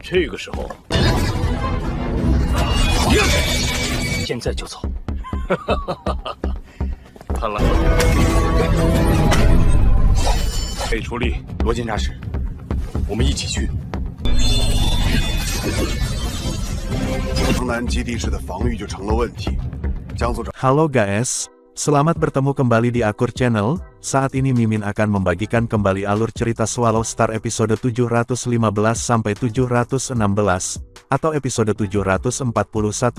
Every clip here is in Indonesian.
这个时候，现在就走。看来可以出力，罗监察使，我们一起去。城南基地市的防御就成了问题。江组长。 Halo guys, selamat bertemu kembali di Akur Channel. Saat ini Mimin akan membagikan kembali alur cerita Swallow Star episode 715 sampai 716 atau episode 741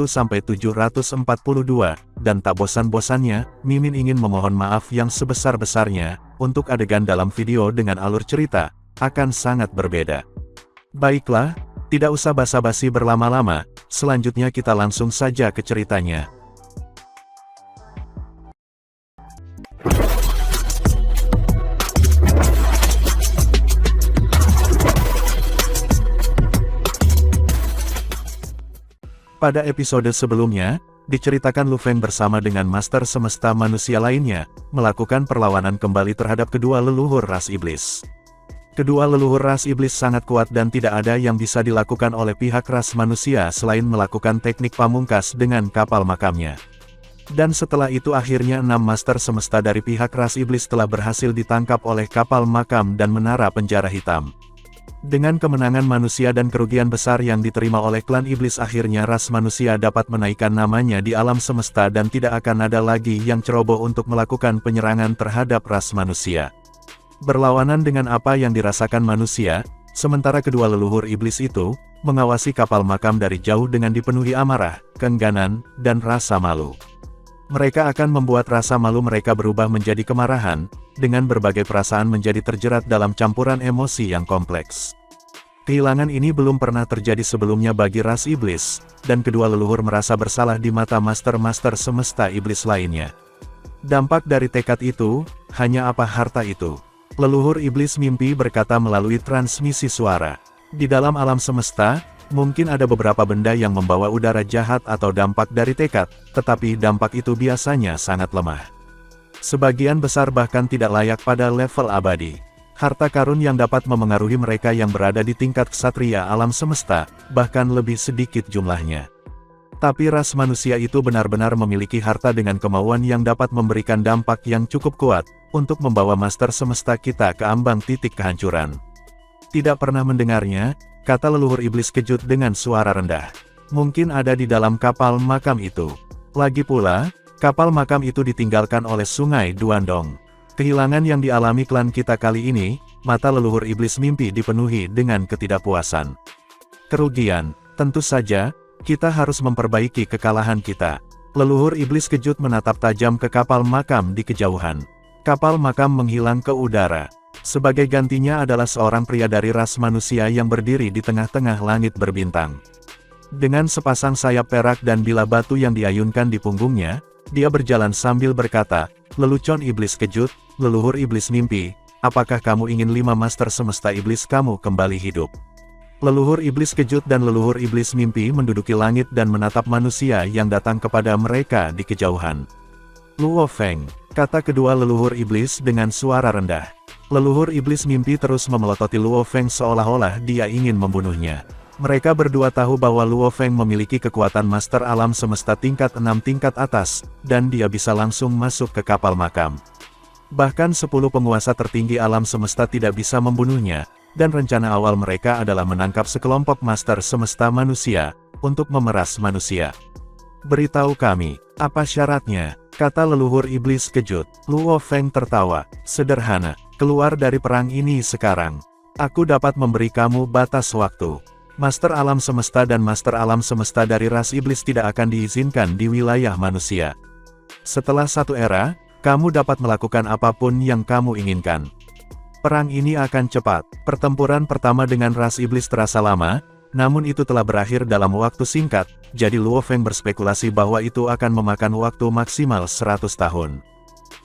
sampai 742, dan tak bosan-bosannya, Mimin ingin memohon maaf yang sebesar-besarnya untuk adegan dalam video dengan alur cerita akan sangat berbeda. Baiklah, tidak usah basa-basi berlama-lama, selanjutnya kita langsung saja ke ceritanya. Pada episode sebelumnya, diceritakan Lu Feng bersama dengan Master Semesta manusia lainnya, melakukan perlawanan kembali terhadap kedua leluhur ras iblis. Kedua leluhur ras iblis sangat kuat dan tidak ada yang bisa dilakukan oleh pihak ras manusia selain melakukan teknik pamungkas dengan kapal makamnya. Dan setelah itu akhirnya 6 Master Semesta dari pihak ras iblis telah berhasil ditangkap oleh kapal makam dan menara penjara hitam. Dengan kemenangan manusia dan kerugian besar yang diterima oleh klan iblis, akhirnya ras manusia dapat menaikkan namanya di alam semesta dan tidak akan ada lagi yang ceroboh untuk melakukan penyerangan terhadap ras manusia. Berlawanan dengan apa yang dirasakan manusia, sementara kedua leluhur iblis itu mengawasi kapal makam dari jauh dengan dipenuhi amarah, keengganan, dan rasa malu. Mereka akan membuat rasa malu mereka berubah menjadi kemarahan, dengan berbagai perasaan menjadi terjerat dalam campuran emosi yang kompleks. Kehilangan ini belum pernah terjadi sebelumnya bagi ras iblis, dan kedua leluhur merasa bersalah di mata master-master semesta iblis lainnya. Dampak dari tekad itu, hanya apa harta itu? Leluhur iblis mimpi berkata melalui transmisi suara. Di dalam alam semesta, mungkin ada beberapa benda yang membawa udara jahat atau dampak dari tekad, tetapi dampak itu biasanya sangat lemah. Sebagian besar bahkan tidak layak pada level abadi. Harta karun yang dapat memengaruhi mereka yang berada di tingkat ksatria alam semesta, bahkan lebih sedikit jumlahnya. Tapi ras manusia itu benar-benar memiliki harta dengan kemauan yang dapat memberikan dampak yang cukup kuat, untuk membawa master semesta kita ke ambang titik kehancuran. Tidak pernah mendengarnya, kata leluhur iblis kejut dengan suara rendah. Mungkin ada di dalam kapal makam itu. Lagi pula, kapal makam itu ditinggalkan oleh sungai Duandong. Kehilangan yang dialami klan kita kali ini, mata leluhur iblis mimpi dipenuhi dengan ketidakpuasan. Kerugian, tentu saja, kita harus memperbaiki kekalahan kita. Leluhur iblis kejut menatap tajam ke kapal makam di kejauhan. Kapal makam menghilang ke udara. Sebagai gantinya adalah seorang pria dari ras manusia yang berdiri di tengah-tengah langit berbintang. Dengan sepasang sayap perak dan bilah batu yang diayunkan di punggungnya, dia berjalan sambil berkata, "Lelucon iblis kejut, leluhur iblis mimpi, apakah kamu ingin 5 master semesta iblis kamu kembali hidup?" Leluhur iblis kejut dan leluhur iblis mimpi menduduki langit dan menatap manusia yang datang kepada mereka di kejauhan. "Luo Feng," kata kedua leluhur iblis dengan suara rendah. Leluhur iblis mimpi terus memelototi Luo Feng seolah-olah dia ingin membunuhnya. Mereka berdua tahu bahwa Luo Feng memiliki kekuatan master alam semesta tingkat 6 tingkat atas, dan dia bisa langsung masuk ke kapal makam. Bahkan 10 penguasa tertinggi alam semesta tidak bisa membunuhnya, dan rencana awal mereka adalah menangkap sekelompok master semesta manusia, untuk memeras manusia. "Beritahu kami, apa syaratnya?" kata leluhur iblis kejut. Luo Feng tertawa, "Sederhana, keluar dari perang ini sekarang. Aku dapat memberi kamu batas waktu. Master alam semesta dan master alam semesta dari ras iblis tidak akan diizinkan di wilayah manusia. Setelah satu era, kamu dapat melakukan apapun yang kamu inginkan. Perang ini akan cepat." Pertempuran pertama dengan ras iblis terasa lama, namun itu telah berakhir dalam waktu singkat, jadi Luo Feng berspekulasi bahwa itu akan memakan waktu maksimal 100 tahun.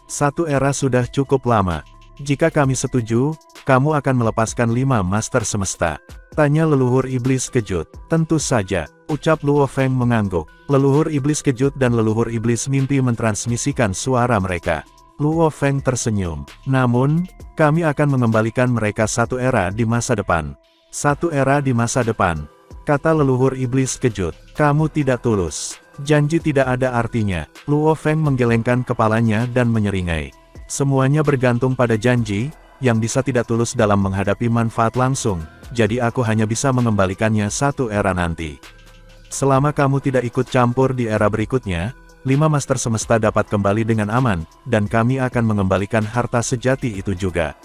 "Satu era sudah cukup lama. Jika kami setuju, kamu akan melepaskan 5 master semesta?" tanya leluhur iblis kejut. "Tentu saja," ucap Luo Feng mengangguk. Leluhur iblis kejut dan leluhur iblis mimpi mentransmisikan suara mereka. Luo Feng tersenyum. "Namun, kami akan mengembalikan mereka satu era di masa depan. Satu era di masa depan. Kata leluhur iblis kejut. Kamu tidak tulus. Janji tidak ada artinya. Luo Feng menggelengkan kepalanya dan menyeringai. Semuanya bergantung pada janji, yang bisa tidak tulus dalam menghadapi manfaat langsung, jadi aku hanya bisa mengembalikannya satu era nanti. Selama kamu tidak ikut campur di era berikutnya, 5 Master Semesta dapat kembali dengan aman, dan kami akan mengembalikan harta sejati itu juga.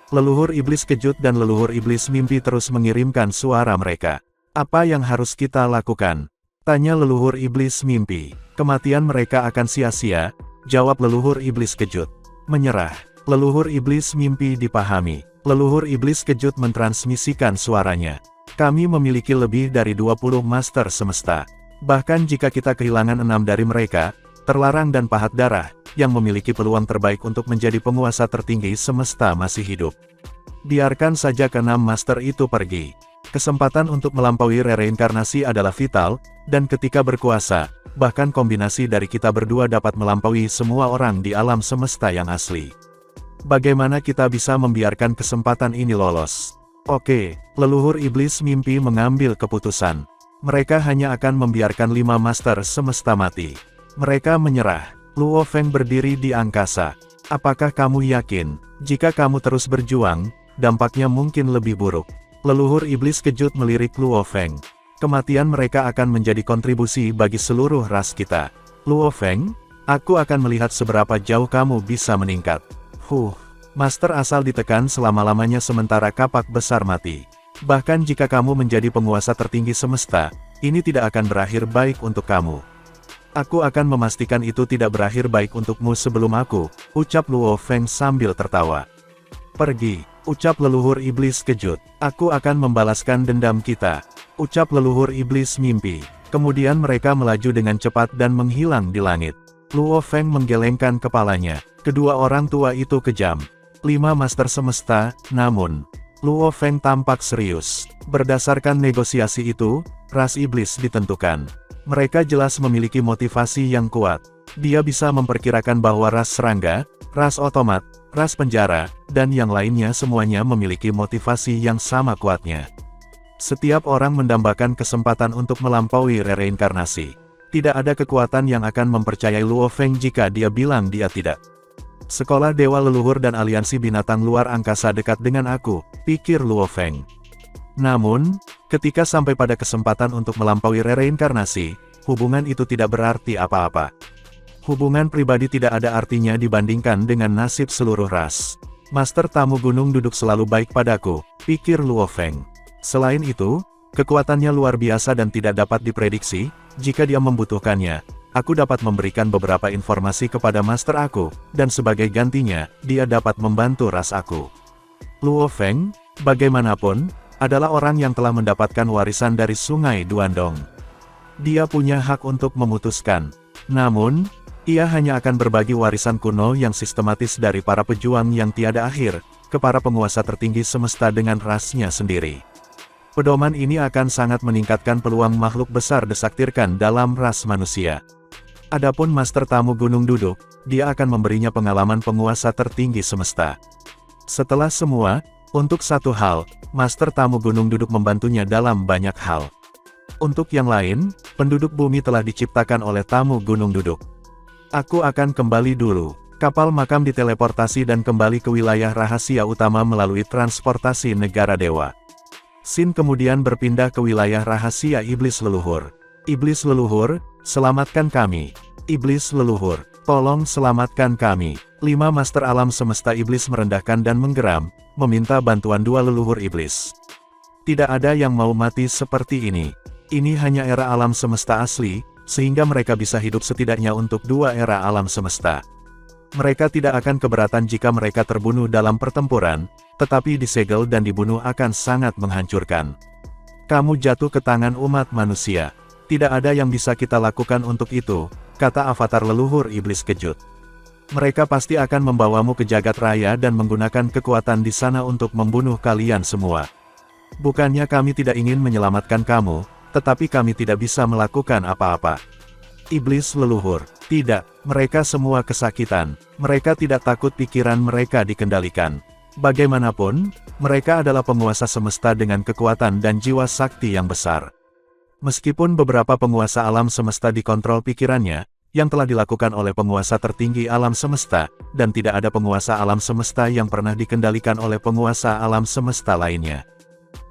Leluhur iblis kejut dan leluhur iblis mimpi terus mengirimkan suara mereka. Apa yang harus kita lakukan? Tanya leluhur iblis mimpi. Kematian mereka akan sia-sia, jawab leluhur iblis kejut. Menyerah. Leluhur iblis mimpi dipahami. Leluhur iblis kejut mentransmisikan suaranya. Kami memiliki lebih dari 20 Master Semesta. Bahkan jika kita kehilangan 6 dari mereka, terlarang dan pahat darah, yang memiliki peluang terbaik untuk menjadi penguasa tertinggi semesta masih hidup. Biarkan saja ke-6 Master itu pergi. Kesempatan untuk melampaui reinkarnasi adalah vital, dan ketika berkuasa, bahkan kombinasi dari kita berdua dapat melampaui semua orang di alam semesta yang asli. Bagaimana kita bisa membiarkan kesempatan ini lolos? Oke, leluhur iblis mimpi mengambil keputusan. Mereka hanya akan membiarkan 5 Master Semesta mati. Mereka menyerah. Luo Feng berdiri di angkasa. Apakah kamu yakin, jika kamu terus berjuang, dampaknya mungkin lebih buruk? Leluhur iblis kejut melirik Luo Feng. Kematian mereka akan menjadi kontribusi bagi seluruh ras kita. Luo Feng, aku akan melihat seberapa jauh kamu bisa meningkat. Master asal ditekan selama-lamanya sementara kapak besar mati. Bahkan jika kamu menjadi penguasa tertinggi semesta, ini tidak akan berakhir baik untuk kamu. Aku akan memastikan itu tidak berakhir baik untukmu sebelum aku, ucap Luo Feng sambil tertawa. Pergi, ucap leluhur iblis kejut. Aku akan membalaskan dendam kita, ucap leluhur iblis mimpi. Kemudian mereka melaju dengan cepat dan menghilang di langit. Luo Feng menggelengkan kepalanya. Kedua orang tua itu kejam. 5 Master Semesta, namun Luo Feng tampak serius. Berdasarkan negosiasi itu, ras iblis ditentukan. Mereka jelas memiliki motivasi yang kuat. Dia bisa memperkirakan bahwa ras serangga, ras otomat, ras penjara, dan yang lainnya semuanya memiliki motivasi yang sama kuatnya. Setiap orang mendambakan kesempatan untuk melampaui reinkarnasi. Tidak ada kekuatan yang akan mempercayai Luo Feng jika dia bilang dia tidak. Sekolah Dewa Leluhur dan aliansi binatang luar angkasa dekat dengan aku, pikir Luo Feng. Namun, ketika sampai pada kesempatan untuk melampaui reinkarnasi, hubungan itu tidak berarti apa-apa. Hubungan pribadi tidak ada artinya dibandingkan dengan nasib seluruh ras. Master tamu gunung duduk selalu baik padaku, pikir Luo Feng. Selain itu, kekuatannya luar biasa dan tidak dapat diprediksi. Jika dia membutuhkannya, aku dapat memberikan beberapa informasi kepada master aku, dan sebagai gantinya, dia dapat membantu ras aku. Luo Feng, bagaimanapun, adalah orang yang telah mendapatkan warisan dari Sungai Duandong. Dia punya hak untuk memutuskan. Namun, ia hanya akan berbagi warisan kuno yang sistematis dari para pejuang yang tiada akhir, ke para penguasa tertinggi semesta dengan rasnya sendiri. Pedoman ini akan sangat meningkatkan peluang makhluk besar desaktirkan dalam ras manusia. Adapun Master Tamu Gunung Duduk, dia akan memberinya pengalaman penguasa tertinggi semesta. Setelah semua, untuk satu hal, Master Tamu Gunung Duduk membantunya dalam banyak hal. Untuk yang lain, penduduk bumi telah diciptakan oleh Tamu Gunung Duduk. Aku akan kembali dulu. Kapal makam diteleportasi dan kembali ke wilayah rahasia utama melalui transportasi negara dewa. Sin kemudian berpindah ke wilayah rahasia iblis leluhur. Iblis leluhur, selamatkan kami. Iblis leluhur, tolong selamatkan kami. 5 Master Alam Semesta Iblis merendahkan dan menggeram, meminta bantuan 2 leluhur iblis. Tidak ada yang mau mati seperti ini. Ini hanya era alam semesta asli, sehingga mereka bisa hidup setidaknya untuk 2 era alam semesta. Mereka tidak akan keberatan jika mereka terbunuh dalam pertempuran, tetapi disegel dan dibunuh akan sangat menghancurkan. Kamu jatuh ke tangan umat manusia. Tidak ada yang bisa kita lakukan untuk itu, kata avatar leluhur iblis kejut. Mereka pasti akan membawamu ke jagat raya dan menggunakan kekuatan di sana untuk membunuh kalian semua. Bukannya kami tidak ingin menyelamatkan kamu, tetapi kami tidak bisa melakukan apa-apa. Iblis leluhur, tidak, mereka semua kesakitan. Mereka tidak takut pikiran mereka dikendalikan. Bagaimanapun, mereka adalah penguasa semesta dengan kekuatan dan jiwa sakti yang besar. Meskipun beberapa penguasa alam semesta dikontrol pikirannya, yang telah dilakukan oleh penguasa tertinggi alam semesta, dan tidak ada penguasa alam semesta yang pernah dikendalikan oleh penguasa alam semesta lainnya.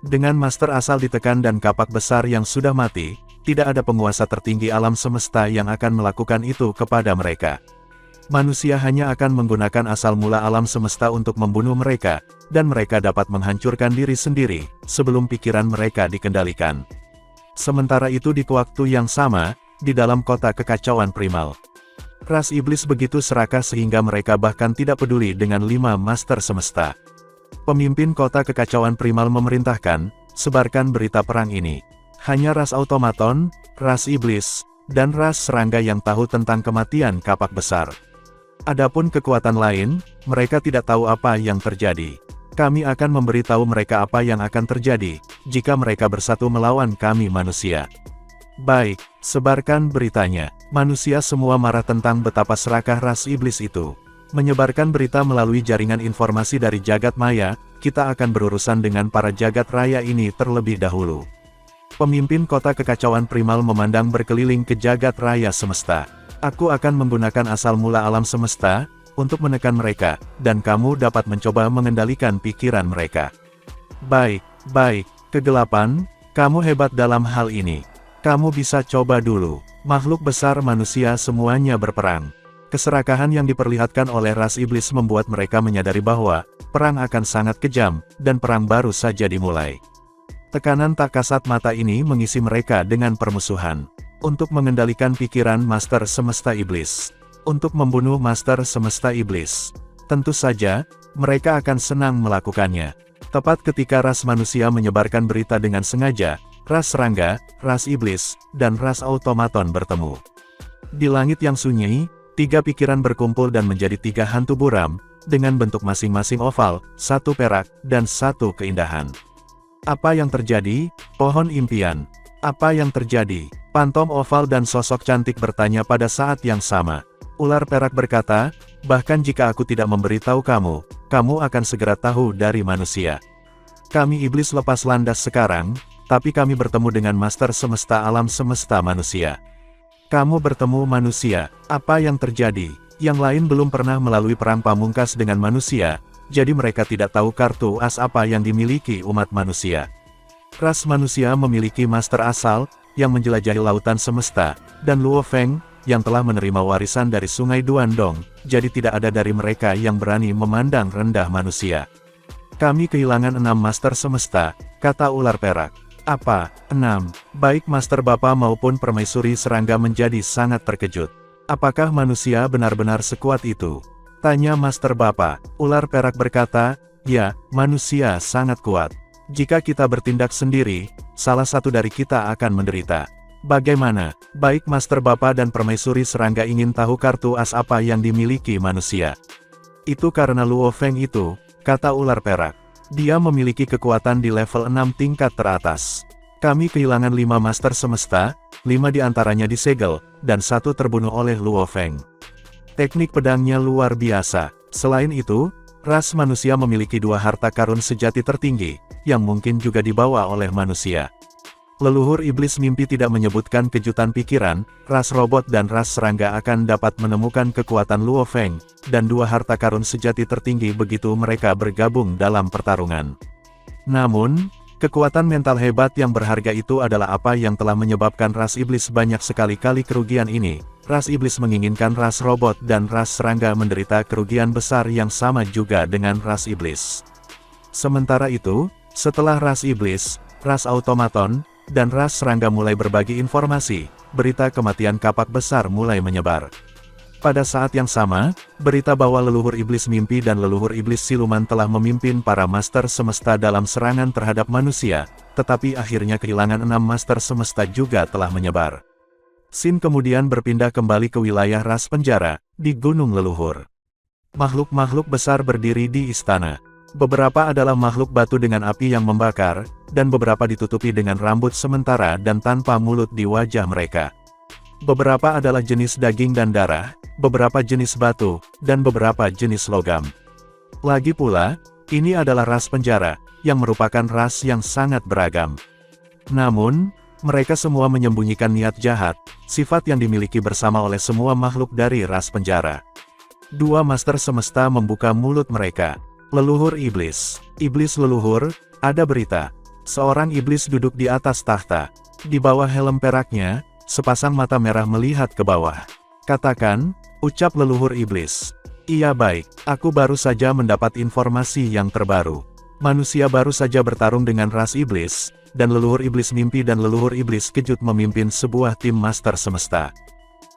Dengan master asal ditekan dan kapak besar yang sudah mati, tidak ada penguasa tertinggi alam semesta yang akan melakukan itu kepada mereka. Manusia hanya akan menggunakan asal mula alam semesta untuk membunuh mereka, dan mereka dapat menghancurkan diri sendiri, sebelum pikiran mereka dikendalikan. Sementara itu di waktu yang sama, di dalam kota kekacauan primal, ras iblis begitu serakah sehingga mereka bahkan tidak peduli dengan 5 master semesta. Pemimpin kota kekacauan primal memerintahkan, sebarkan berita perang ini. Hanya ras automaton, ras iblis, dan ras serangga yang tahu tentang kematian kapak besar. Adapun kekuatan lain, mereka tidak tahu apa yang terjadi. Kami akan memberitahu mereka apa yang akan terjadi, jika mereka bersatu melawan kami manusia. Baik, sebarkan beritanya. Manusia semua marah tentang betapa serakah ras iblis itu. Menyebarkan berita melalui jaringan informasi dari jagat maya, kita akan berurusan dengan para jagat raya ini terlebih dahulu. Pemimpin kota kekacauan primal memandang berkeliling ke jagat raya semesta. Aku akan menggunakan asal mula alam semesta, untuk menekan mereka, dan kamu dapat mencoba mengendalikan pikiran mereka. Baik, kegelapan, kamu hebat dalam hal ini. Kamu bisa coba dulu. Makhluk besar manusia semuanya berperang. Keserakahan yang diperlihatkan oleh ras iblis membuat mereka menyadari bahwa, perang akan sangat kejam, dan perang baru saja dimulai. Tekanan tak kasat mata ini mengisi mereka dengan permusuhan. Untuk mengendalikan pikiran Master Semesta Iblis. Untuk membunuh Master Semesta Iblis. Tentu saja, mereka akan senang melakukannya. Tepat ketika ras manusia menyebarkan berita dengan sengaja, ras serangga, ras iblis, dan ras automaton bertemu. Di langit yang sunyi, 3 pikiran berkumpul dan menjadi 3 hantu buram, dengan bentuk masing-masing oval, 1 perak, dan 1 keindahan. Apa yang terjadi? Pohon impian. Apa yang terjadi? Pantom oval dan sosok cantik bertanya pada saat yang sama. Ular perak berkata, bahkan jika aku tidak memberitahu kamu, kamu akan segera tahu dari manusia. Kami iblis lepas landas sekarang, tapi kami bertemu dengan Master Semesta Alam Semesta Manusia. Kamu bertemu manusia, apa yang terjadi? Yang lain belum pernah melalui perang pamungkas dengan manusia, jadi mereka tidak tahu kartu as apa yang dimiliki umat manusia. Ras manusia memiliki master asal, yang menjelajahi lautan semesta, dan Luo Feng, yang telah menerima warisan dari sungai Duandong, jadi tidak ada dari mereka yang berani memandang rendah manusia. Kami kehilangan 6 master semesta, kata ular perak. Apa, 6? Baik Master Bapa maupun Permaisuri Serangga menjadi sangat terkejut. Apakah manusia benar-benar sekuat itu? Tanya Master Bapa. Ular perak berkata, ya, manusia sangat kuat. Jika kita bertindak sendiri, salah satu dari kita akan menderita. Bagaimana? Baik Master Bapa dan Permaisuri Serangga ingin tahu kartu as apa yang dimiliki manusia. Itu karena Luo Feng itu, kata ular perak. Dia memiliki kekuatan di level 6 tingkat teratas. Kami kehilangan 5 master semesta, 5 diantaranya disegel, dan 1 terbunuh oleh Luo Feng. Teknik pedangnya luar biasa. Selain itu, ras manusia memiliki 2 harta karun sejati tertinggi, yang mungkin juga dibawa oleh manusia. Leluhur iblis mimpi tidak menyebutkan kejutan pikiran, ras robot dan ras serangga akan dapat menemukan kekuatan Luo Feng, dan 2 harta karun sejati tertinggi begitu mereka bergabung dalam pertarungan. Namun, kekuatan mental hebat yang berharga itu adalah apa yang telah menyebabkan ras iblis banyak sekali kali kerugian ini. Ras iblis menginginkan ras robot dan ras serangga menderita kerugian besar yang sama juga dengan ras iblis. Sementara itu, setelah ras iblis, ras automaton, dan ras serangga mulai berbagi informasi, berita kematian kapak besar mulai menyebar. Pada saat yang sama, berita bahwa leluhur iblis mimpi dan leluhur iblis siluman telah memimpin para master semesta dalam serangan terhadap manusia, tetapi akhirnya kehilangan 6 master semesta juga telah menyebar. Sin kemudian berpindah kembali ke wilayah ras penjara, di Gunung Leluhur. Makhluk-makhluk besar berdiri di istana. Beberapa adalah makhluk batu dengan api yang membakar, dan beberapa ditutupi dengan rambut sementara dan tanpa mulut di wajah mereka. Beberapa adalah jenis daging dan darah, beberapa jenis batu, dan beberapa jenis logam. Lagi pula, Ini adalah ras penjara, yang merupakan ras yang sangat beragam. Namun, mereka semua menyembunyikan niat jahat, sifat yang dimiliki bersama oleh semua makhluk dari ras penjara. Dua master semesta membuka mulut mereka. Leluhur iblis. Iblis leluhur, ada berita. Seorang iblis duduk di atas tahta. Di bawah helm peraknya, sepasang mata merah melihat ke bawah. Katakan, ucap leluhur iblis. Iya baik, aku baru saja mendapat informasi yang terbaru. Manusia baru saja bertarung dengan ras iblis, dan leluhur iblis mimpi dan leluhur iblis kejut memimpin sebuah tim master semesta.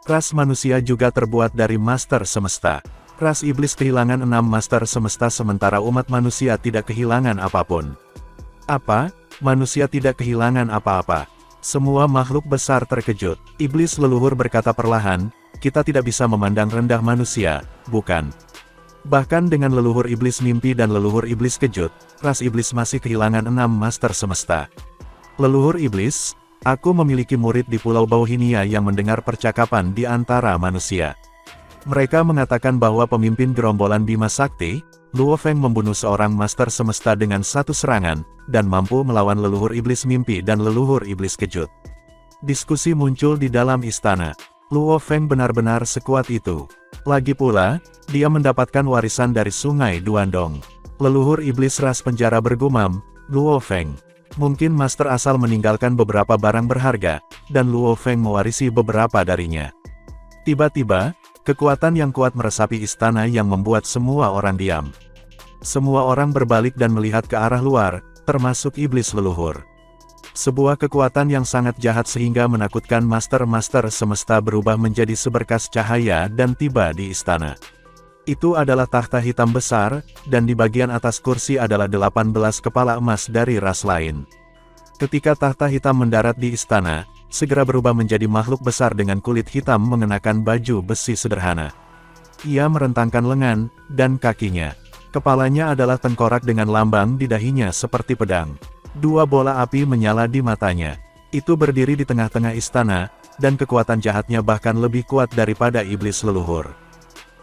Ras manusia juga terbuat dari master semesta. Ras iblis kehilangan 6 master semesta sementara umat manusia tidak kehilangan apapun. Apa? Manusia tidak kehilangan apa-apa. Semua makhluk besar terkejut. Iblis leluhur berkata perlahan, kita tidak bisa memandang rendah manusia, bukan? Bahkan dengan leluhur iblis mimpi dan leluhur iblis kejut, ras iblis masih kehilangan 6 master semesta. Leluhur iblis, aku memiliki murid di Pulau Bauhinia yang mendengar percakapan di antara manusia. Mereka mengatakan bahwa pemimpin gerombolan Bima Sakti, Luo Feng membunuh seorang master semesta dengan satu serangan, dan mampu melawan leluhur iblis mimpi dan leluhur iblis kejut. Diskusi muncul di dalam istana. Luo Feng benar-benar sekuat itu. Lagi pula, dia mendapatkan warisan dari Sungai Duandong. Leluhur iblis ras penjara bergumam, Luo Feng. Mungkin master asal meninggalkan beberapa barang berharga, dan Luo Feng mewarisi beberapa darinya. Tiba-tiba, kekuatan yang kuat meresapi istana yang membuat semua orang diam. Semua orang berbalik dan melihat ke arah luar, termasuk iblis leluhur. Sebuah kekuatan yang sangat jahat sehingga menakutkan master-master semesta berubah menjadi seberkas cahaya dan tiba di istana. Itu adalah takhta hitam besar, dan di bagian atas kursi adalah 18 kepala emas dari ras lain. Ketika takhta hitam mendarat di istana, segera berubah menjadi makhluk besar dengan kulit hitam mengenakan baju besi sederhana. Ia merentangkan lengan, dan kakinya. Kepalanya adalah tengkorak dengan lambang di dahinya seperti pedang. 2 bola api menyala di matanya. Itu berdiri di tengah-tengah istana, dan kekuatan jahatnya bahkan lebih kuat daripada iblis leluhur.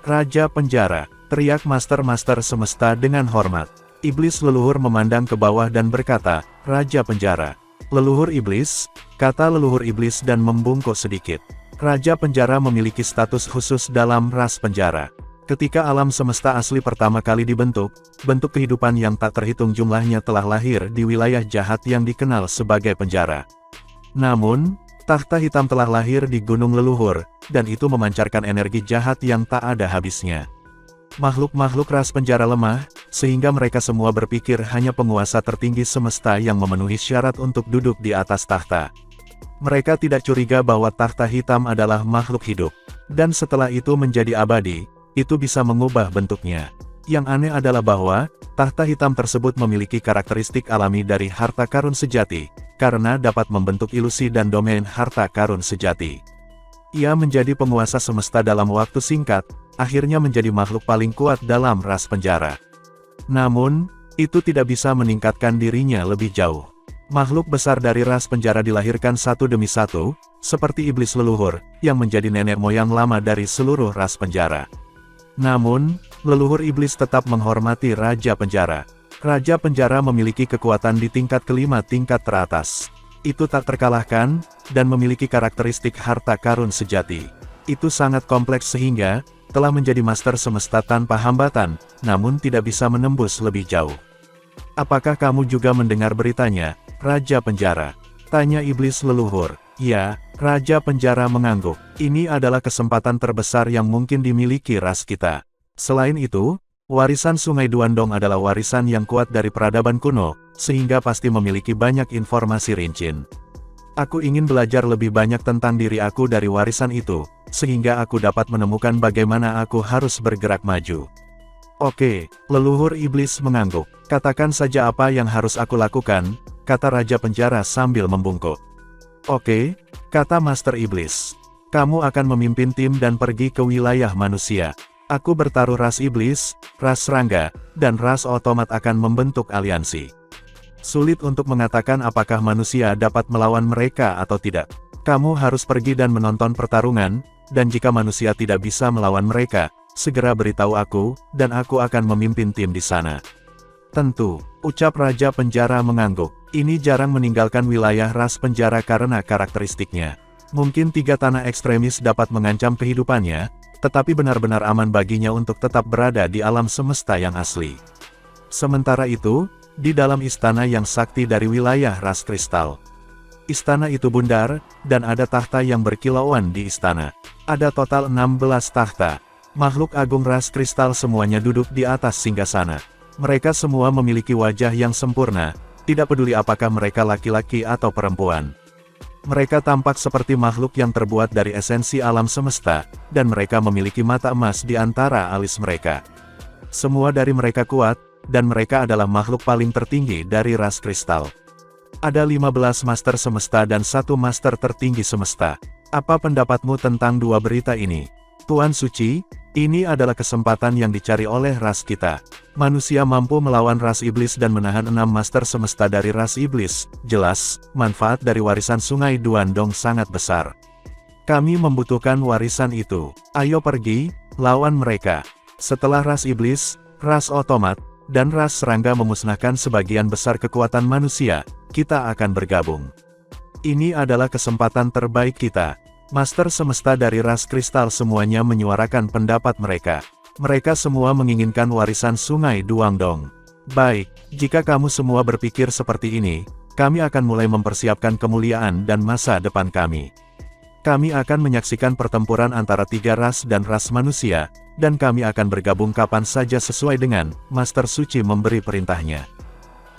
Raja penjara, teriak master-master semesta dengan hormat. Iblis leluhur memandang ke bawah dan berkata, Raja penjara. Leluhur iblis, kata leluhur iblis dan membungkuk sedikit. Raja penjara memiliki status khusus dalam ras penjara. Ketika alam semesta asli pertama kali dibentuk, bentuk kehidupan yang tak terhitung jumlahnya telah lahir di wilayah jahat yang dikenal sebagai penjara. Namun, takhta hitam telah lahir di gunung leluhur, dan itu memancarkan energi jahat yang tak ada habisnya. Makhluk-makhluk ras penjara lemah, sehingga mereka semua berpikir hanya penguasa tertinggi semesta yang memenuhi syarat untuk duduk di atas takhta. Mereka tidak curiga bahwa takhta hitam adalah makhluk hidup, dan setelah itu menjadi abadi, itu bisa mengubah bentuknya. Yang aneh adalah bahwa, takhta hitam tersebut memiliki karakteristik alami dari harta karun sejati, karena dapat membentuk ilusi dan domain harta karun sejati. Ia menjadi penguasa semesta dalam waktu singkat, akhirnya menjadi makhluk paling kuat dalam ras penjara. Namun, itu tidak bisa meningkatkan dirinya lebih jauh. Makhluk besar dari ras penjara dilahirkan satu demi satu, seperti iblis leluhur, yang menjadi nenek moyang lama dari seluruh ras penjara. Namun, leluhur iblis tetap menghormati Raja Penjara. Raja Penjara memiliki kekuatan di tingkat kelima tingkat teratas. Itu tak terkalahkan, dan memiliki karakteristik harta karun sejati. Itu sangat kompleks sehingga, telah menjadi master semesta tanpa hambatan, namun tidak bisa menembus lebih jauh. Apakah kamu juga mendengar beritanya, Raja Penjara? Tanya iblis leluhur. Ya, Raja Penjara mengangguk. Ini adalah kesempatan terbesar yang mungkin dimiliki ras kita. Selain itu, warisan Sungai Duandong adalah warisan yang kuat dari peradaban kuno, sehingga pasti memiliki banyak informasi rinci. Aku ingin belajar lebih banyak tentang diri aku dari warisan itu, sehingga aku dapat menemukan bagaimana aku harus bergerak maju. Oke, leluhur iblis mengangguk. Katakan saja apa yang harus aku lakukan, kata Raja Penjara sambil membungkuk. Oke, kata Master Iblis. Kamu akan memimpin tim dan pergi ke wilayah manusia. Aku bertaruh ras iblis, ras serangga, dan ras otomat akan membentuk aliansi. Sulit untuk mengatakan apakah manusia dapat melawan mereka atau tidak. Kamu harus pergi dan menonton pertarungan, dan jika manusia tidak bisa melawan mereka, segera beritahu aku, dan aku akan memimpin tim di sana. Tentu, ucap Raja Penjara mengangguk. Ini jarang meninggalkan wilayah ras penjara karena karakteristiknya. Mungkin 3 tanah ekstremis dapat mengancam kehidupannya, tetapi benar-benar aman baginya untuk tetap berada di alam semesta yang asli. Sementara itu, di dalam istana yang sakti dari wilayah ras kristal. Istana itu bundar, dan ada tahta yang berkilauan di istana. Ada total 16 tahta. Makhluk agung ras kristal semuanya duduk di atas singgasana. Mereka semua memiliki wajah yang sempurna, tidak peduli apakah mereka laki-laki atau perempuan. Mereka tampak seperti makhluk yang terbuat dari esensi alam semesta, dan mereka memiliki mata emas di antara alis mereka. Semua dari mereka kuat, dan mereka adalah makhluk paling tertinggi dari ras kristal. Ada 15 master semesta dan 1 master tertinggi semesta. Apa pendapatmu tentang 2 berita ini? Tuan Suci, ini adalah kesempatan yang dicari oleh ras kita. Manusia mampu melawan ras iblis dan menahan 6 master semesta dari ras iblis. Jelas, manfaat dari warisan Sungai Duandong sangat besar. Kami membutuhkan warisan itu. Ayo pergi, lawan mereka. Setelah ras iblis, ras otomat, dan ras serangga memusnahkan sebagian besar kekuatan manusia, kita akan bergabung. Ini adalah kesempatan terbaik kita. Master semesta dari ras kristal semuanya menyuarakan pendapat mereka. Mereka semua menginginkan warisan Sungai Duandong. Baik, jika kamu semua berpikir seperti ini, kami akan mulai mempersiapkan kemuliaan dan masa depan kami. Kami akan menyaksikan pertempuran antara 3 ras dan ras manusia, dan kami akan bergabung kapan saja sesuai dengan Master Suci memberi perintahnya.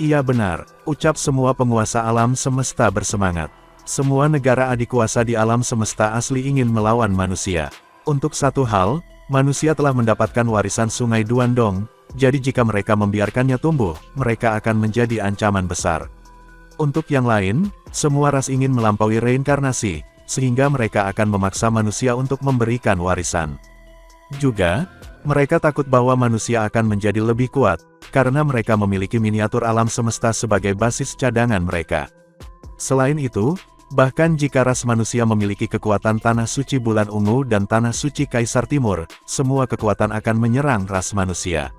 Iya benar, ucap semua penguasa alam semesta bersemangat. Semua negara adikuasa di alam semesta asli ingin melawan manusia. Untuk satu hal, manusia telah mendapatkan warisan Sungai Duandong, jadi jika mereka membiarkannya tumbuh, mereka akan menjadi ancaman besar. Untuk yang lain, semua ras ingin melampaui reinkarnasi, sehingga mereka akan memaksa manusia untuk memberikan warisan. Juga, mereka takut bahwa manusia akan menjadi lebih kuat, karena mereka memiliki miniatur alam semesta sebagai basis cadangan mereka. Selain itu, bahkan jika ras manusia memiliki kekuatan Tanah Suci Bulan Ungu dan Tanah Suci Kaisar Timur, semua kekuatan akan menyerang ras manusia.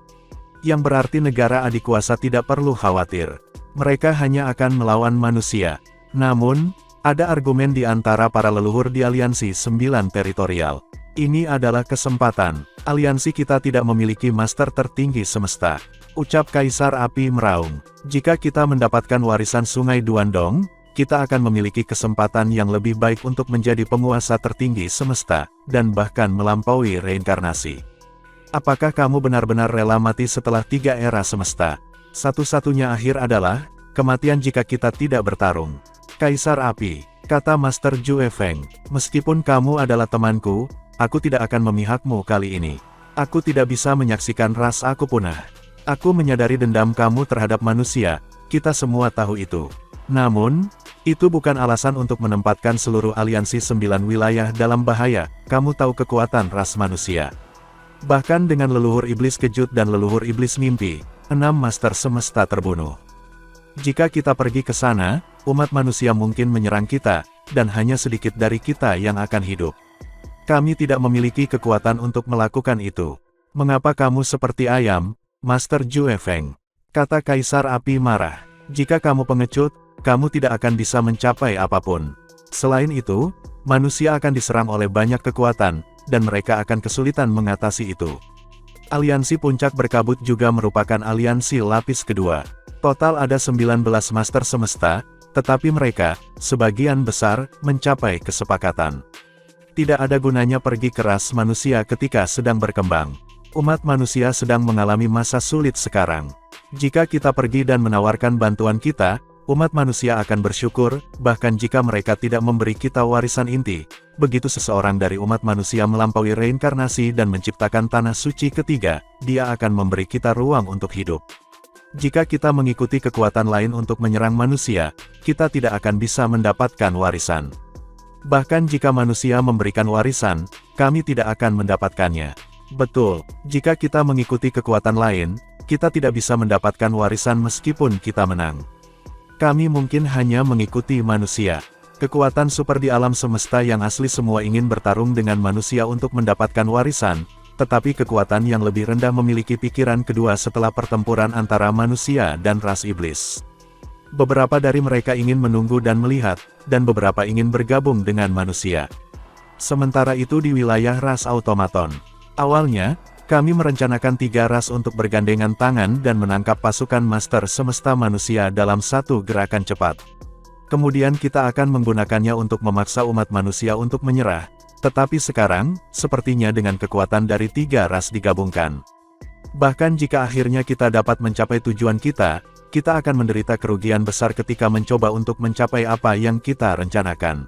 Yang berarti negara adikuasa tidak perlu khawatir. Mereka hanya akan melawan manusia. Namun, ada argumen di antara para leluhur di Aliansi 9 Teritorial. Ini adalah kesempatan. Aliansi kita tidak memiliki master tertinggi semesta. Ucap Kaisar Api meraung. Jika kita mendapatkan warisan Sungai Duandong, kita akan memiliki kesempatan yang lebih baik untuk menjadi penguasa tertinggi semesta, dan bahkan melampaui reinkarnasi. Apakah kamu benar-benar rela mati setelah 3 era semesta? Satu-satunya akhir adalah kematian jika kita tidak bertarung. Kaisar Api, kata Master Jue Feng, meskipun kamu adalah temanku, aku tidak akan memihakmu kali ini. Aku tidak bisa menyaksikan ras aku punah. Aku menyadari dendam kamu terhadap manusia, kita semua tahu itu. Namun, itu bukan alasan untuk menempatkan seluruh aliansi 9 wilayah dalam bahaya. Kamu tahu kekuatan ras manusia. Bahkan dengan leluhur iblis kejut dan leluhur iblis mimpi, 6 master semesta terbunuh. Jika kita pergi ke sana, umat manusia mungkin menyerang kita, dan hanya sedikit dari kita yang akan hidup. Kami tidak memiliki kekuatan untuk melakukan itu. Mengapa kamu seperti ayam, Master Jue Feng? Kata Kaisar Api marah. Jika kamu pengecut, kamu tidak akan bisa mencapai apapun. Selain itu, manusia akan diserang oleh banyak kekuatan, dan mereka akan kesulitan mengatasi itu. Aliansi Puncak Berkabut juga merupakan aliansi lapis kedua. Total ada 19 master semesta, tetapi mereka, sebagian besar, mencapai kesepakatan. Tidak ada gunanya pergi ke ras manusia ketika sedang berkembang. Umat manusia sedang mengalami masa sulit sekarang. Jika kita pergi dan menawarkan bantuan kita, umat manusia akan bersyukur, bahkan jika mereka tidak memberi kita warisan inti. Begitu seseorang dari umat manusia melampaui reinkarnasi dan menciptakan tanah suci ketiga, dia akan memberi kita ruang untuk hidup. Jika kita mengikuti kekuatan lain untuk menyerang manusia, kita tidak akan bisa mendapatkan warisan. Bahkan jika manusia memberikan warisan, kami tidak akan mendapatkannya. Betul, jika kita mengikuti kekuatan lain, kita tidak bisa mendapatkan warisan meskipun kita menang. Kami mungkin hanya mengikuti manusia. Kekuatan super di alam semesta yang asli semua ingin bertarung dengan manusia untuk mendapatkan warisan, tetapi kekuatan yang lebih rendah memiliki pikiran kedua setelah pertempuran antara manusia dan ras iblis. Beberapa dari mereka ingin menunggu dan melihat, dan beberapa ingin bergabung dengan manusia. Sementara itu di wilayah ras automaton. Awalnya, kami merencanakan 3 ras untuk bergandengan tangan dan menangkap pasukan Master Semesta Manusia dalam satu gerakan cepat. Kemudian kita akan menggunakannya untuk memaksa umat manusia untuk menyerah. Tetapi sekarang, sepertinya dengan kekuatan dari 3 ras digabungkan. Bahkan jika akhirnya kita dapat mencapai tujuan kita akan menderita kerugian besar ketika mencoba untuk mencapai apa yang kita rencanakan.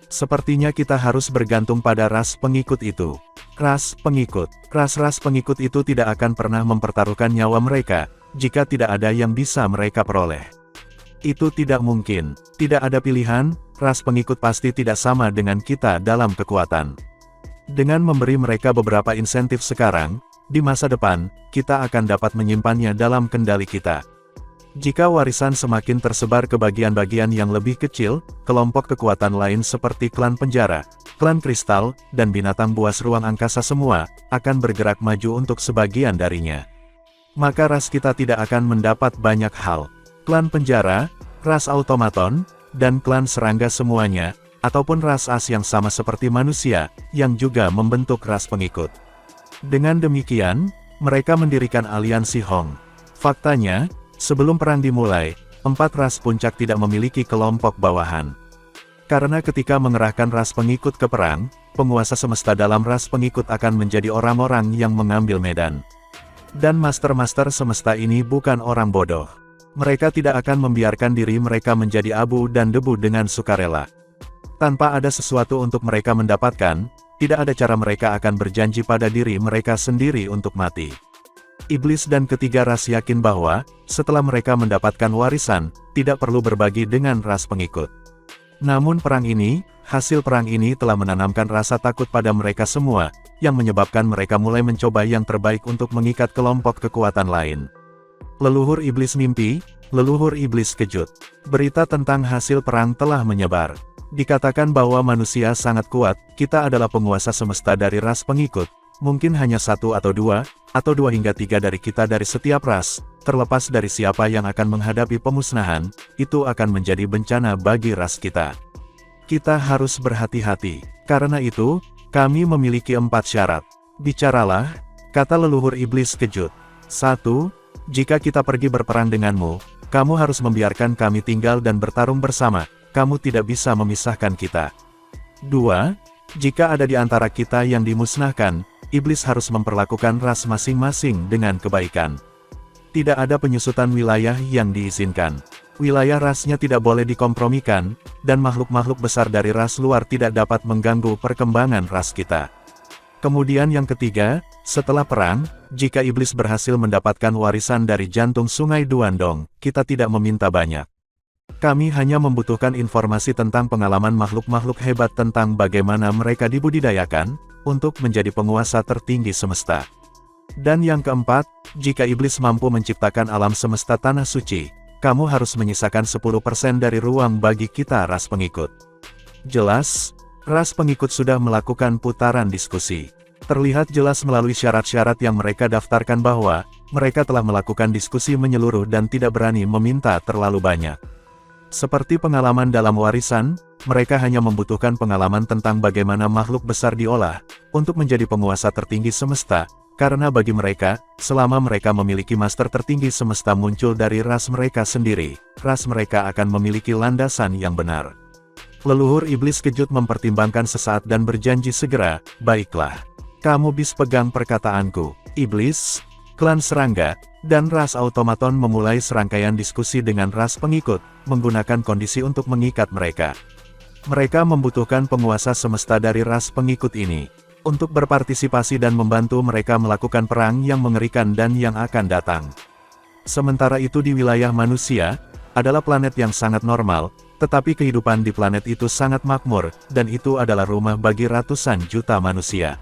Sepertinya kita harus bergantung pada ras pengikut itu. Ras pengikut. Ras-ras pengikut itu tidak akan pernah mempertaruhkan nyawa mereka, jika tidak ada yang bisa mereka peroleh. Itu tidak mungkin. Tidak ada pilihan, ras pengikut pasti tidak sama dengan kita dalam kekuatan. Dengan memberi mereka beberapa insentif sekarang, di masa depan, kita akan dapat menyimpannya dalam kendali kita. Jika warisan semakin tersebar ke bagian-bagian yang lebih kecil, kelompok kekuatan lain seperti klan penjara, klan kristal, dan binatang buas ruang angkasa semua, akan bergerak maju untuk sebagian darinya. Maka ras kita tidak akan mendapat banyak hal. Klan penjara, ras automaton, dan klan serangga semuanya, ataupun ras as yang sama seperti manusia, yang juga membentuk ras pengikut. Dengan demikian, mereka mendirikan aliansi Hong. Faktanya, sebelum perang dimulai, 4 ras puncak tidak memiliki kelompok bawahan. Karena ketika mengerahkan ras pengikut ke perang, penguasa semesta dalam ras pengikut akan menjadi orang-orang yang mengambil medan. Dan master-master semesta ini bukan orang bodoh. Mereka tidak akan membiarkan diri mereka menjadi abu dan debu dengan sukarela. Tanpa ada sesuatu untuk mereka mendapatkan, tidak ada cara mereka akan berjanji pada diri mereka sendiri untuk mati. Iblis dan ketiga ras yakin bahwa, setelah mereka mendapatkan warisan, tidak perlu berbagi dengan ras pengikut. Namun hasil perang ini telah menanamkan rasa takut pada mereka semua, yang menyebabkan mereka mulai mencoba yang terbaik untuk mengikat kelompok kekuatan lain. Leluhur iblis mimpi, leluhur iblis kejut. Berita tentang hasil perang telah menyebar. Dikatakan bahwa manusia sangat kuat, kita adalah penguasa semesta dari ras pengikut. Mungkin hanya 1 atau 2, atau 2 hingga 3 dari kita dari setiap ras, terlepas dari siapa yang akan menghadapi pemusnahan, itu akan menjadi bencana bagi ras kita. Kita harus berhati-hati. Karena itu, kami memiliki 4 syarat. Bicaralah, kata leluhur iblis kejut. 1. Jika kita pergi berperang denganmu, kamu harus membiarkan kami tinggal dan bertarung bersama, kamu tidak bisa memisahkan kita. 2. Jika ada di antara kita yang dimusnahkan, iblis harus memperlakukan ras masing-masing dengan kebaikan. Tidak ada penyusutan wilayah yang diizinkan. Wilayah rasnya tidak boleh dikompromikan, dan makhluk-makhluk besar dari ras luar tidak dapat mengganggu perkembangan ras kita. Kemudian yang ketiga, setelah perang, jika iblis berhasil mendapatkan warisan dari jantung sungai Duandong, kita tidak meminta banyak. Kami hanya membutuhkan informasi tentang pengalaman makhluk-makhluk hebat tentang bagaimana mereka dibudidayakan, untuk menjadi penguasa tertinggi semesta. Dan yang keempat, jika iblis mampu menciptakan alam semesta tanah suci, kamu harus menyisakan 10% dari ruang bagi kita ras pengikut. Jelas, ras pengikut sudah melakukan putaran diskusi. Terlihat jelas melalui syarat-syarat yang mereka daftarkan bahwa, mereka telah melakukan diskusi menyeluruh dan tidak berani meminta terlalu banyak. Seperti pengalaman dalam warisan, mereka hanya membutuhkan pengalaman tentang bagaimana makhluk besar diolah, untuk menjadi penguasa tertinggi semesta, karena bagi mereka, selama mereka memiliki master tertinggi semesta muncul dari ras mereka sendiri, ras mereka akan memiliki landasan yang benar. Leluhur iblis kejut mempertimbangkan sesaat dan berjanji segera, baiklah. Kamu bis pegang perkataanku, iblis, klan serangga, dan ras automaton memulai serangkaian diskusi dengan ras pengikut, menggunakan kondisi untuk mengikat mereka. Mereka membutuhkan penguasa semesta dari ras pengikut ini, untuk berpartisipasi dan membantu mereka melakukan perang yang mengerikan dan yang akan datang. Sementara itu di wilayah manusia, adalah planet yang sangat normal, tetapi kehidupan di planet itu sangat makmur, dan itu adalah rumah bagi ratusan juta manusia.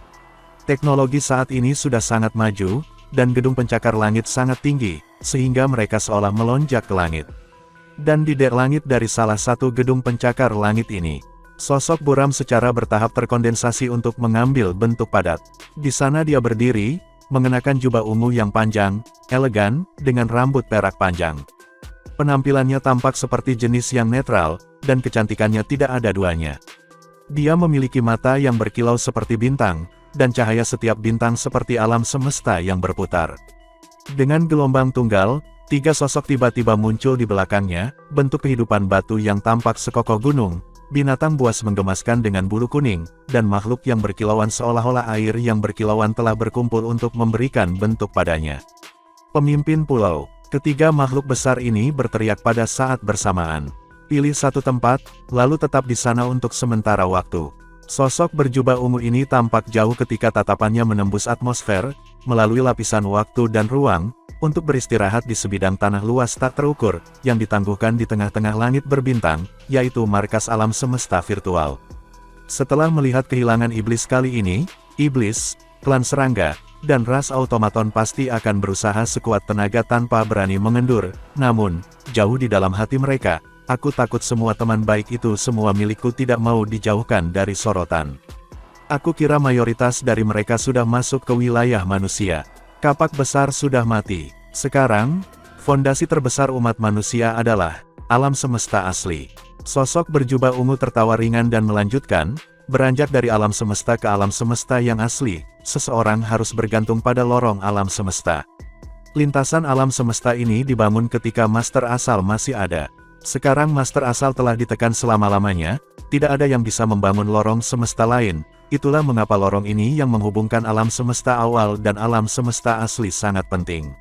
Teknologi saat ini sudah sangat maju, dan gedung pencakar langit sangat tinggi, sehingga mereka seolah melonjak ke langit. Dan di langit dari salah satu gedung pencakar langit ini, Sosok buram secara bertahap terkondensasi untuk mengambil bentuk padat. Di sana dia berdiri, mengenakan jubah ungu yang panjang, elegan, dengan rambut perak panjang. Penampilannya tampak seperti jenis yang netral, dan kecantikannya tidak ada duanya. Dia memiliki mata yang berkilau seperti bintang, dan cahaya setiap bintang seperti alam semesta yang berputar. Dengan gelombang tunggal, 3 sosok tiba-tiba muncul di belakangnya, bentuk kehidupan batu yang tampak sekokoh gunung, binatang buas menggemaskan dengan bulu kuning, dan makhluk yang berkilauan seolah-olah air yang berkilauan telah berkumpul untuk memberikan bentuk padanya. Pemimpin pulau. Ketiga makhluk besar ini berteriak pada saat bersamaan. Pilih satu tempat, lalu tetap di sana untuk sementara waktu. Sosok berjubah ungu ini tampak jauh ketika tatapannya menembus atmosfer, melalui lapisan waktu dan ruang, untuk beristirahat di sebidang tanah luas tak terukur, yang ditangguhkan di tengah-tengah langit berbintang, yaitu markas alam semesta virtual. Setelah melihat kehilangan iblis kali ini, iblis, klan serangga, dan ras automaton pasti akan berusaha sekuat tenaga tanpa berani mengendur. Namun, jauh di dalam hati mereka, aku takut semua teman baik itu semua milikku tidak mau dijauhkan dari sorotan. Aku kira mayoritas dari mereka sudah masuk ke wilayah manusia. Kapak besar sudah mati. Sekarang, fondasi terbesar umat manusia adalah alam semesta asli. Sosok berjubah ungu tertawa ringan dan melanjutkan, beranjak dari alam semesta ke alam semesta yang asli, seseorang harus bergantung pada lorong alam semesta. Lintasan alam semesta ini dibangun ketika Master Asal masih ada. Sekarang Master Asal telah ditekan selama-lamanya, tidak ada yang bisa membangun lorong semesta lain. Itulah mengapa lorong ini yang menghubungkan alam semesta awal dan alam semesta asli sangat penting.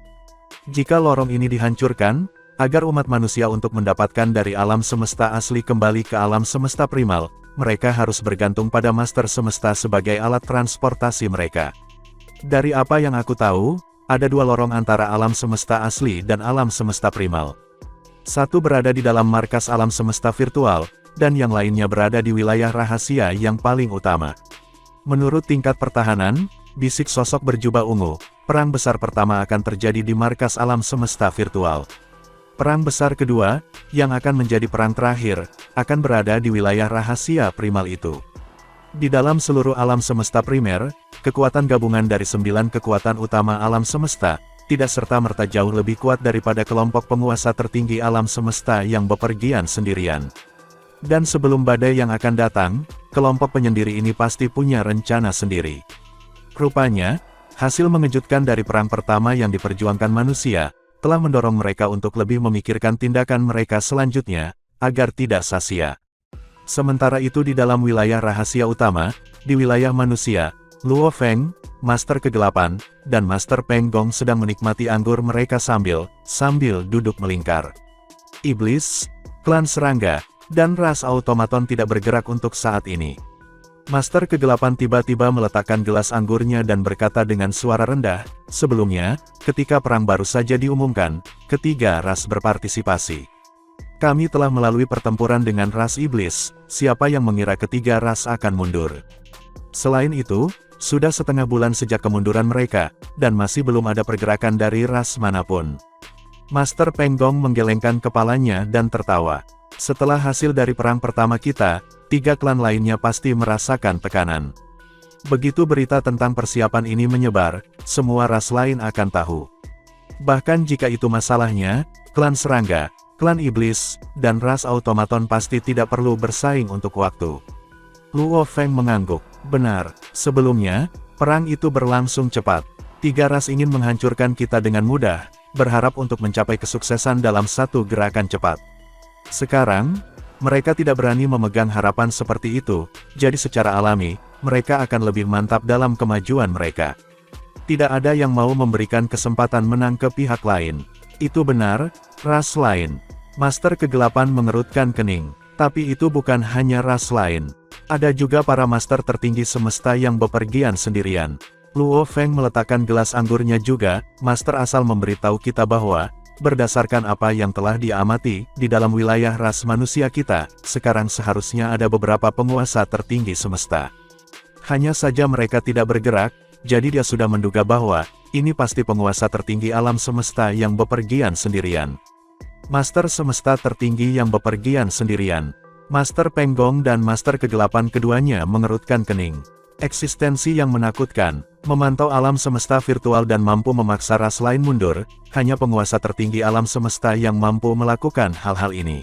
Jika lorong ini dihancurkan, agar umat manusia untuk mendapatkan dari alam semesta asli kembali ke alam semesta primal, mereka harus bergantung pada Master Semesta sebagai alat transportasi mereka. Dari apa yang aku tahu, ada 2 lorong antara alam semesta asli dan alam semesta primal. Satu berada di dalam markas alam semesta virtual, dan yang lainnya berada di wilayah rahasia yang paling utama. Menurut tingkat pertahanan, bisik sosok berjubah ungu, perang besar pertama akan terjadi di markas alam semesta virtual. Perang besar kedua, yang akan menjadi perang terakhir, akan berada di wilayah rahasia primal itu. Di dalam seluruh alam semesta primer, kekuatan gabungan dari 9 kekuatan utama alam semesta, tidak serta-merta jauh lebih kuat daripada kelompok penguasa tertinggi alam semesta yang bepergian sendirian. Dan sebelum badai yang akan datang, kelompok penyendiri ini pasti punya rencana sendiri. Rupanya, hasil mengejutkan dari perang pertama yang diperjuangkan manusia, telah mendorong mereka untuk lebih memikirkan tindakan mereka selanjutnya, agar tidak sia-sia. Sementara itu di dalam wilayah rahasia utama, di wilayah manusia, Luo Feng, Master Kegelapan, dan Master Peng Gong sedang menikmati anggur mereka sambil duduk melingkar. Iblis, klan serangga, dan ras automaton tidak bergerak untuk saat ini. Master Kegelapan tiba-tiba meletakkan gelas anggurnya dan berkata dengan suara rendah, sebelumnya, ketika perang baru saja diumumkan, ketiga ras berpartisipasi. Kami telah melalui pertempuran dengan ras iblis, siapa yang mengira ketiga ras akan mundur. Selain itu, sudah setengah bulan sejak kemunduran mereka, dan masih belum ada pergerakan dari ras manapun. Master Peng Gong menggelengkan kepalanya dan tertawa. Setelah hasil dari perang pertama kita, 3 klan lainnya pasti merasakan tekanan. Begitu berita tentang persiapan ini menyebar, semua ras lain akan tahu. Bahkan jika itu masalahnya, klan serangga, klan iblis, dan ras automaton pasti tidak perlu bersaing untuk waktu. Luo Feng mengangguk. Benar, sebelumnya, perang itu berlangsung cepat. 3 ras ingin menghancurkan kita dengan mudah, berharap untuk mencapai kesuksesan dalam satu gerakan cepat. Sekarang, mereka tidak berani memegang harapan seperti itu, jadi secara alami, mereka akan lebih mantap dalam kemajuan mereka. Tidak ada yang mau memberikan kesempatan menang ke pihak lain. Itu benar, ras lain. Master Kegelapan mengerutkan kening. Tapi itu bukan hanya ras lain. Ada juga para master tertinggi semesta yang bepergian sendirian. Luo Feng meletakkan gelas anggurnya juga, Master Asal memberitahu kita bahwa, berdasarkan apa yang telah diamati, di dalam wilayah ras manusia kita, sekarang seharusnya ada beberapa penguasa tertinggi semesta. Hanya saja mereka tidak bergerak, jadi dia sudah menduga bahwa, ini pasti penguasa tertinggi alam semesta yang bepergian sendirian. Master semesta tertinggi yang bepergian sendirian. Master Peng Gong dan Master Kegelapan keduanya mengerutkan kening. Eksistensi yang menakutkan, memantau alam semesta virtual dan mampu memaksa ras lain mundur, hanya penguasa tertinggi alam semesta yang mampu melakukan hal-hal ini.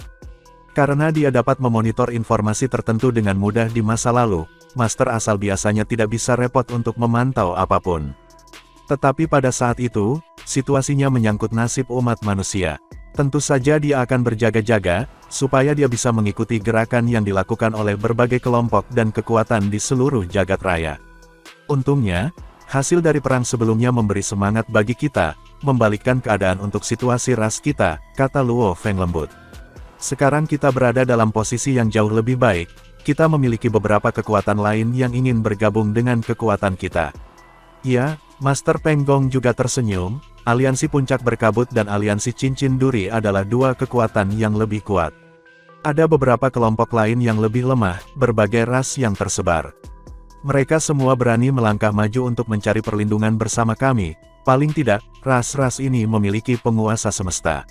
Karena dia dapat memonitor informasi tertentu dengan mudah di masa lalu, Master asal biasanya tidak bisa repot untuk memantau apapun. Tetapi pada saat itu, situasinya menyangkut nasib umat manusia. Tentu saja dia akan berjaga-jaga, supaya dia bisa mengikuti gerakan yang dilakukan oleh berbagai kelompok dan kekuatan di seluruh jagat raya. Untungnya, hasil dari perang sebelumnya memberi semangat bagi kita, membalikkan keadaan untuk situasi ras kita, kata Luo Feng lembut. Sekarang kita berada dalam posisi yang jauh lebih baik, kita memiliki beberapa kekuatan lain yang ingin bergabung dengan kekuatan kita. Ya, Master Peng Gong juga tersenyum. Aliansi Puncak Berkabut dan Aliansi Cincin Duri adalah dua kekuatan yang lebih kuat. Ada beberapa kelompok lain yang lebih lemah, berbagai ras yang tersebar. Mereka semua berani melangkah maju untuk mencari perlindungan bersama kami, paling tidak, ras-ras ini memiliki penguasa semesta.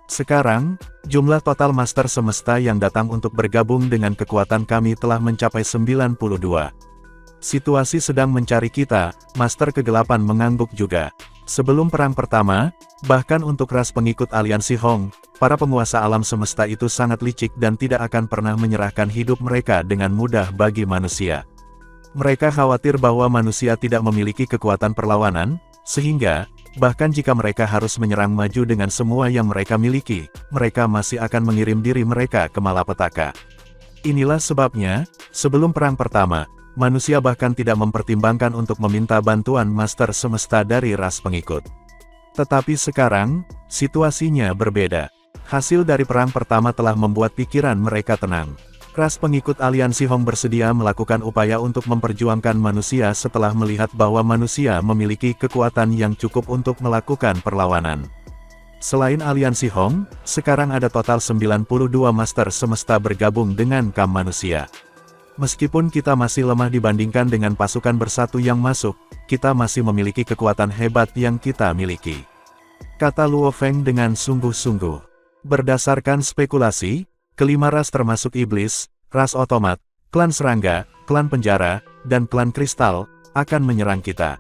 Sekarang, jumlah total Master Semesta yang datang untuk bergabung dengan kekuatan kami telah mencapai 92. Situasi sedang mencari kita, Master Kegelapan mengangguk juga. Sebelum perang pertama, bahkan untuk ras pengikut aliansi Hong, para penguasa alam semesta itu sangat licik dan tidak akan pernah menyerahkan hidup mereka dengan mudah bagi manusia. Mereka khawatir bahwa manusia tidak memiliki kekuatan perlawanan, sehingga, bahkan jika mereka harus menyerang maju dengan semua yang mereka miliki, mereka masih akan mengirim diri mereka ke malapetaka. Inilah sebabnya, sebelum perang pertama, manusia bahkan tidak mempertimbangkan untuk meminta bantuan Master Semesta dari ras pengikut. Tetapi sekarang, situasinya berbeda. Hasil dari perang pertama telah membuat pikiran mereka tenang. Ras pengikut aliansi Hong bersedia melakukan upaya untuk memperjuangkan manusia setelah melihat bahwa manusia memiliki kekuatan yang cukup untuk melakukan perlawanan. Selain aliansi Hong, sekarang ada total 92 Master Semesta bergabung dengan kaum manusia. Meskipun kita masih lemah dibandingkan dengan pasukan bersatu yang masuk, kita masih memiliki kekuatan hebat yang kita miliki. Kata Luo Feng dengan sungguh-sungguh. Berdasarkan spekulasi, kelima ras termasuk iblis, ras otomat, klan serangga, klan penjara, dan klan kristal, akan menyerang kita.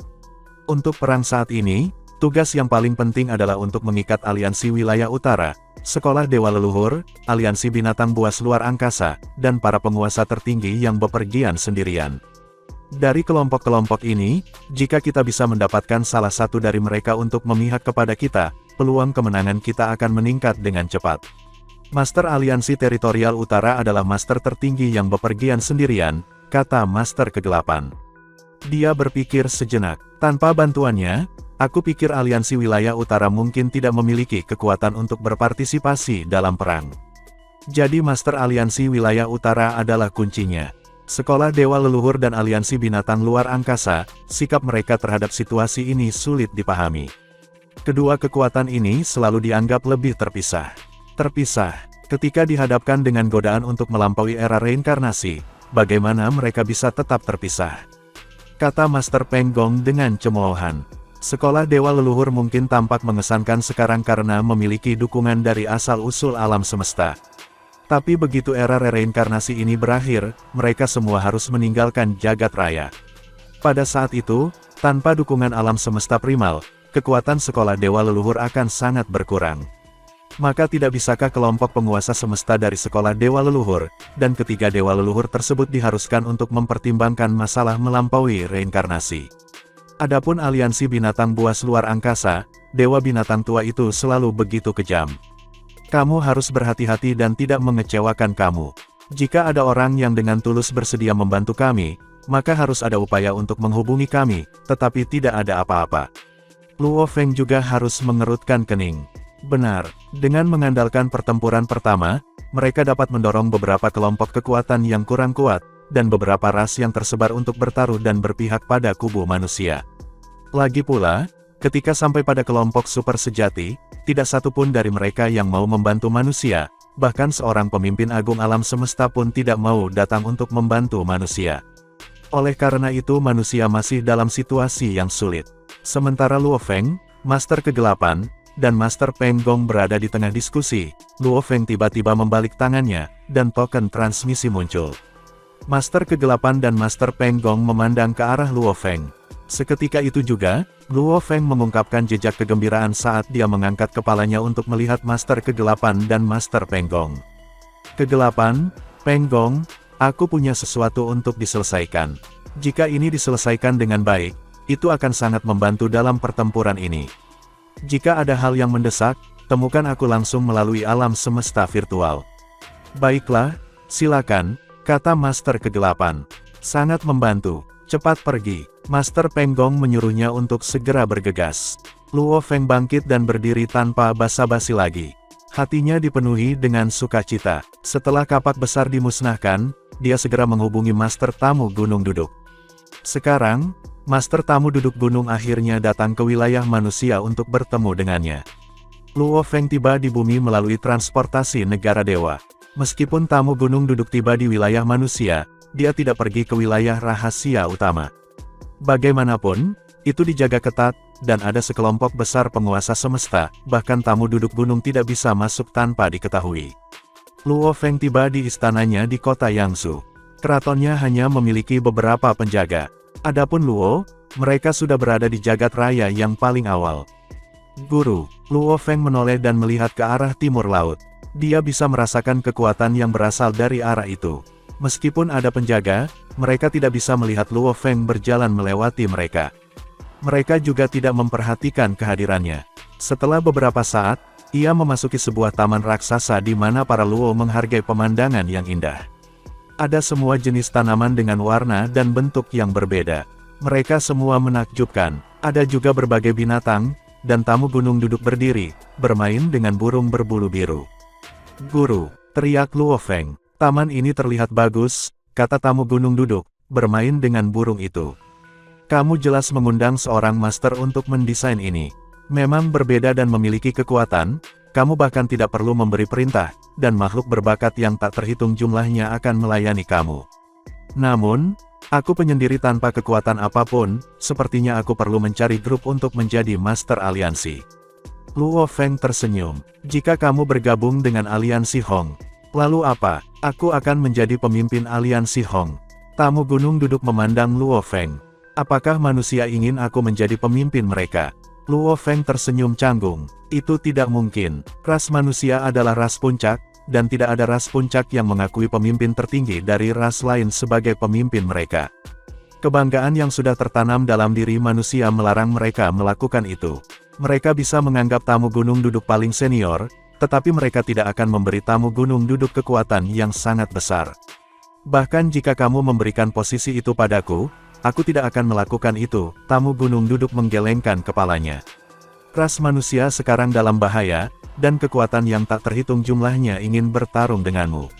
Untuk perang saat ini, tugas yang paling penting adalah untuk mengikat aliansi wilayah utara, Sekolah Dewa Leluhur, Aliansi Binatang Buas Luar Angkasa, dan para penguasa tertinggi yang bepergian sendirian. Dari kelompok-kelompok ini, jika kita bisa mendapatkan salah satu dari mereka untuk memihak kepada kita, peluang kemenangan kita akan meningkat dengan cepat. Master Aliansi Teritorial Utara adalah master tertinggi yang bepergian sendirian, kata Master Kegelapan. Dia berpikir sejenak. Tanpa bantuannya, aku pikir aliansi wilayah utara mungkin tidak memiliki kekuatan untuk berpartisipasi dalam perang. Jadi Master Aliansi Wilayah Utara adalah kuncinya. Sekolah Dewa Leluhur dan Aliansi Binatang Luar Angkasa, sikap mereka terhadap situasi ini sulit dipahami. Kedua kekuatan ini selalu dianggap lebih terpisah. Terpisah, ketika dihadapkan dengan godaan untuk melampaui era reinkarnasi, bagaimana mereka bisa tetap terpisah? Kata Master Peng Gong dengan cemoohan. Sekolah Dewa Leluhur mungkin tampak mengesankan sekarang karena memiliki dukungan dari asal-usul alam semesta. Tapi begitu era reinkarnasi ini berakhir, mereka semua harus meninggalkan jagat raya. Pada saat itu, tanpa dukungan alam semesta primal, kekuatan Sekolah Dewa Leluhur akan sangat berkurang. Maka tidak bisakah kelompok penguasa semesta dari Sekolah Dewa Leluhur, dan ketiga Dewa Leluhur tersebut diharuskan untuk mempertimbangkan masalah melampaui reinkarnasi. Adapun aliansi binatang buas luar angkasa, Dewa Binatang Tua itu selalu begitu kejam. Kamu harus berhati-hati dan tidak mengecewakan kamu. Jika ada orang yang dengan tulus bersedia membantu kami, maka harus ada upaya untuk menghubungi kami, tetapi tidak ada apa-apa. Luo Feng juga harus mengerutkan kening. Benar, dengan mengandalkan pertempuran pertama, mereka dapat mendorong beberapa kelompok kekuatan yang kurang kuat, dan beberapa ras yang tersebar untuk bertaruh dan berpihak pada kubu manusia. Lagi pula, ketika sampai pada kelompok super sejati, tidak satupun dari mereka yang mau membantu manusia, bahkan seorang pemimpin agung alam semesta pun tidak mau datang untuk membantu manusia. Oleh karena itu manusia masih dalam situasi yang sulit. Sementara Luo Feng, Master Kegelapan, dan Master Peng Gong berada di tengah diskusi, Luo Feng tiba-tiba membalik tangannya, dan token transmisi muncul. Master Kegelapan dan Master Peng Gong memandang ke arah Luo Feng. Seketika itu juga, Luo Feng mengungkapkan jejak kegembiraan saat dia mengangkat kepalanya untuk melihat Master Kegelapan dan Master Peng Gong. Kegelapan, Peng Gong, aku punya sesuatu untuk diselesaikan. Jika ini diselesaikan dengan baik, itu akan sangat membantu dalam pertempuran ini. Jika ada hal yang mendesak, temukan aku langsung melalui alam semesta virtual. Baiklah, silakan, kata Master Kegelapan. Sangat membantu, cepat pergi. Master Peng Gong menyuruhnya untuk segera bergegas. Luo Feng bangkit dan berdiri tanpa basa-basi lagi. Hatinya dipenuhi dengan sukacita. Setelah kapak besar dimusnahkan, dia segera menghubungi Master Tamu Gunung Duduk. Sekarang, Master Tamu Duduk Gunung akhirnya datang ke wilayah manusia untuk bertemu dengannya. Luo Feng tiba di bumi melalui transportasi negara dewa. Meskipun Tamu Gunung Duduk tiba di wilayah manusia, dia tidak pergi ke wilayah rahasia utama. Bagaimanapun, itu dijaga ketat, dan ada sekelompok besar penguasa semesta, bahkan Tamu Duduk Gunung tidak bisa masuk tanpa diketahui. Luo Feng tiba di istananya di kota Yangzhou. Keratonnya hanya memiliki beberapa penjaga. Adapun Luo, mereka sudah berada di jagat raya yang paling awal. Guru, Luo Feng menoleh dan melihat ke arah timur laut. Dia bisa merasakan kekuatan yang berasal dari arah itu. Meskipun ada penjaga, mereka tidak bisa melihat Luo Feng berjalan melewati mereka. Mereka juga tidak memperhatikan kehadirannya. Setelah beberapa saat, ia memasuki sebuah taman raksasa di mana para Luo menghargai pemandangan yang indah. Ada semua jenis tanaman dengan warna dan bentuk yang berbeda. Mereka semua menakjubkan. Ada juga berbagai binatang, dan Tamu Gunung Duduk berdiri, bermain dengan burung berbulu biru. Guru, teriak Luo Feng. Taman ini terlihat bagus, kata Tamu Gunung Duduk, bermain dengan burung itu. Kamu jelas mengundang seorang master untuk mendesain ini. Memang berbeda dan memiliki kekuatan, kamu bahkan tidak perlu memberi perintah, dan makhluk berbakat yang tak terhitung jumlahnya akan melayani kamu. Namun, aku penyendiri tanpa kekuatan apapun, sepertinya aku perlu mencari grup untuk menjadi master aliansi. Luo Feng tersenyum. Jika kamu bergabung dengan aliansi Hong, lalu apa? Aku akan menjadi pemimpin aliansi Hong. Tamu Gunung Duduk memandang Luo Feng. Apakah manusia ingin aku menjadi pemimpin mereka? Luo Feng tersenyum canggung. Itu tidak mungkin. Ras manusia adalah ras puncak, dan tidak ada ras puncak yang mengakui pemimpin tertinggi dari ras lain sebagai pemimpin mereka. Kebanggaan yang sudah tertanam dalam diri manusia melarang mereka melakukan itu. Mereka bisa menganggap Tamu Gunung Duduk paling senior, tetapi mereka tidak akan memberi Tamu Gunung Duduk kekuatan yang sangat besar. Bahkan jika kamu memberikan posisi itu padaku, aku tidak akan melakukan itu. Tamu Gunung Duduk menggelengkan kepalanya. Ras manusia sekarang dalam bahaya, dan kekuatan yang tak terhitung jumlahnya ingin bertarung denganmu.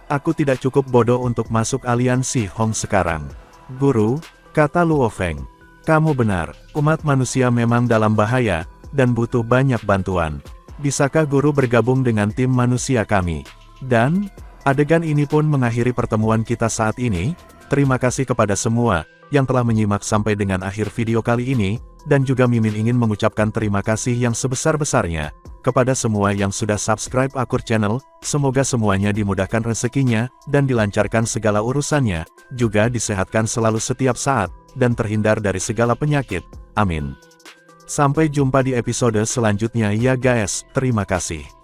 Aku tidak cukup bodoh untuk masuk aliansi Hong sekarang. Guru, kata Luo Feng. Kamu benar, umat manusia memang dalam bahaya, dan butuh banyak bantuan. Bisakah guru bergabung dengan tim manusia kami? Dan, adegan ini pun mengakhiri pertemuan kita saat ini. Terima kasih kepada semua yang telah menyimak sampai dengan akhir video kali ini, dan juga Mimin ingin mengucapkan terima kasih yang sebesar-besarnya kepada semua yang sudah subscribe Akur Channel. Semoga semuanya dimudahkan rezekinya, dan dilancarkan segala urusannya, juga disehatkan selalu setiap saat, dan terhindar dari segala penyakit. Amin. Sampai jumpa di episode selanjutnya ya guys, terima kasih.